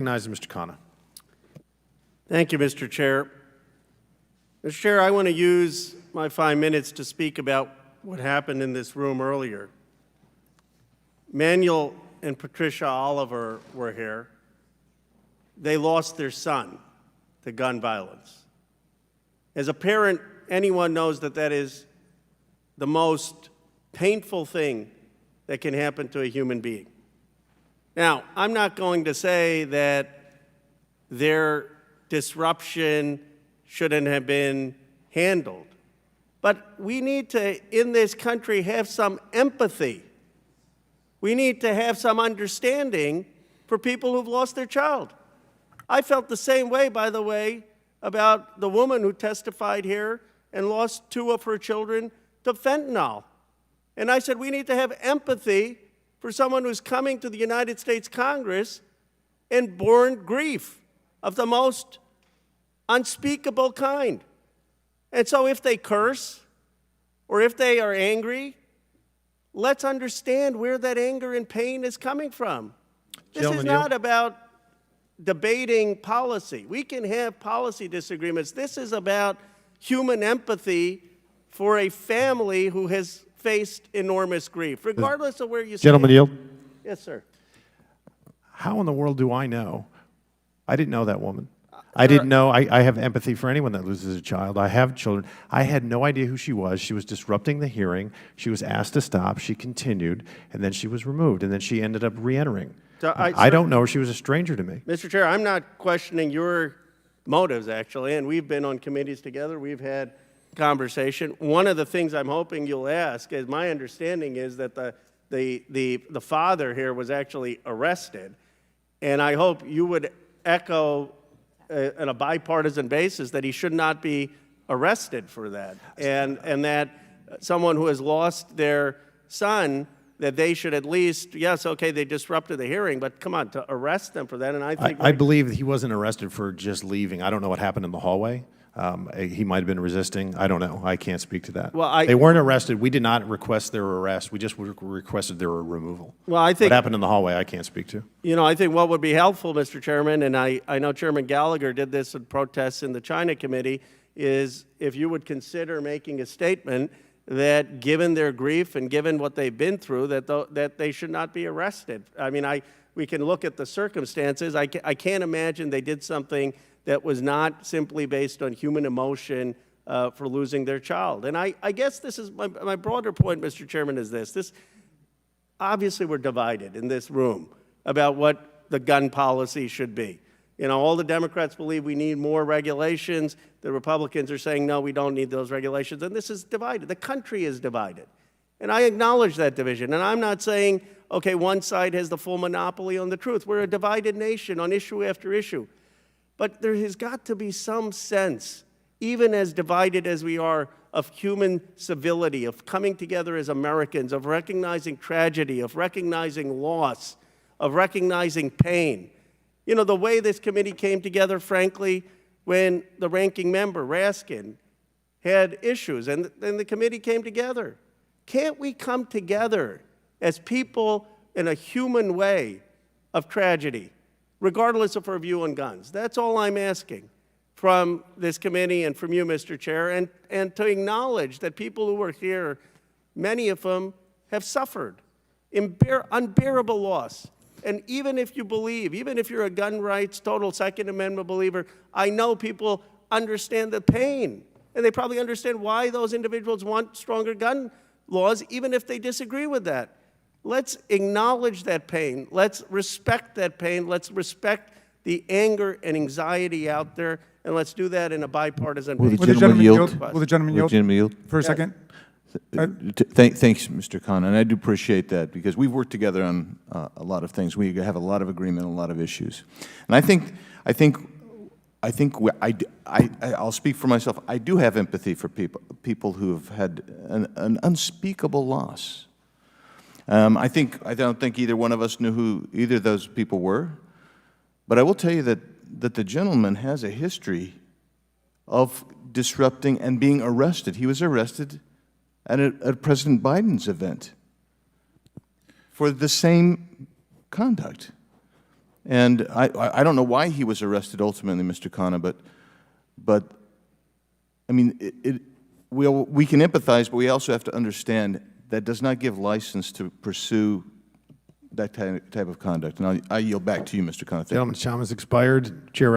Recognize Mr. Khanna. Thank you, Mr. Chair. Mr. Chair, I want to use my 5 minutes to speak about what happened in this room earlier. Manuel and Patricia Oliver were here. They lost their son to gun violence. As a parent, anyone knows that that is the most painful thing that can happen to a human being. Now, I'm not going to say that their disruption shouldn't have been handled, but we need to, in this country, have some empathy. We need to have some understanding for people who've lost their child. I felt the same way, by the way, about the woman who testified here and lost 2 of her children to fentanyl. And I said, we need to have empathy for someone who's coming to the United States Congress and borne grief of the most unspeakable kind. And so if they curse or if they are angry, let's understand where that anger and pain is coming from. This is not about debating policy. We can have policy disagreements. This is about human empathy for a family who has faced enormous grief, regardless of where you stand. Gentleman yield. Yes, sir. How in the world do I know? I didn't know that woman. I didn't know. I have empathy for anyone that loses a child. I have children. I had no idea who she was. She was disrupting the hearing. She was asked to stop. She continued, and then she was removed, and then she ended up re-entering. So I don't know. She was a stranger to me. Mr. Chair, I'm not questioning your motives, actually, and we've been on committees together. We've had conversation. One of the things I'm hoping you'll ask is, my understanding is that the father here was actually arrested, and I hope you would echo on a bipartisan basis that he should not be arrested for that, and that someone who has lost their son, that they should at least, yes, okay, they disrupted the hearing, but come on, to arrest them for that. And I believe he wasn't arrested for just leaving. I don't know what happened in the hallway. He might have been resisting. I don't know. I can't speak to that. Well, they weren't arrested. We did not request their arrest. We just requested their removal. Well, I think what happened in the hallway, I can't speak to. You know, I think what would be helpful, Mr. Chairman, and I know Chairman Gallagher did this in protests in the China Committee, is if you would consider making a statement that given their grief and given what they've been through, that they should not be arrested. I mean, we can look at the circumstances. I can't imagine they did something that was not simply based on human emotion for losing their child. And I guess this is my broader point, Mr. Chairman, is this. Obviously, we're divided in this room about what the gun policy should be. You know, all the Democrats believe we need more regulations. The Republicans are saying, no, we don't need those regulations. And this is divided. The country is divided. And I acknowledge that division. And I'm not saying, okay, one side has the full monopoly on the truth. We're a divided nation on issue after issue. But there has got to be some sense, even as divided as we are, of human civility, of coming together as Americans, of recognizing tragedy, of recognizing loss, of recognizing pain. You know, the way this committee came together, frankly, when the ranking member, Raskin, had issues, and the committee came together. Can't we come together as people in a human way of tragedy, regardless of our view on guns? That's all I'm asking from this committee and from you, Mr. Chair, and to acknowledge that people who are here, many of them have suffered unbearable loss. And even if you believe, even if you're a gun rights, total Second Amendment believer, I know people understand the pain. And they probably understand why those individuals want stronger gun laws, even if they disagree with that. Let's acknowledge that pain. Let's respect that pain. Let's respect the anger and anxiety out there. And let's do that in a bipartisan way. Will the gentleman yield? Will the gentleman yield for a second? Thanks, Mr. Khanna, and I do appreciate that because we've worked together on a lot of things. We have a lot of agreement on a lot of issues, and I'll speak for myself. I do have empathy for people who have had an unspeakable loss. I don't think either one of us knew who either of those people were, but I will tell you that the gentleman has a history of disrupting and being arrested. He was arrested at President Biden's event for the same conduct. And I don't know why he was arrested ultimately, Mr. Khanna, but I mean, we can empathize, but we also have to understand that does not give license to pursue that type of conduct. And I yield back to you, Mr. Khanna. Thank you. Gentleman's time has expired. Chair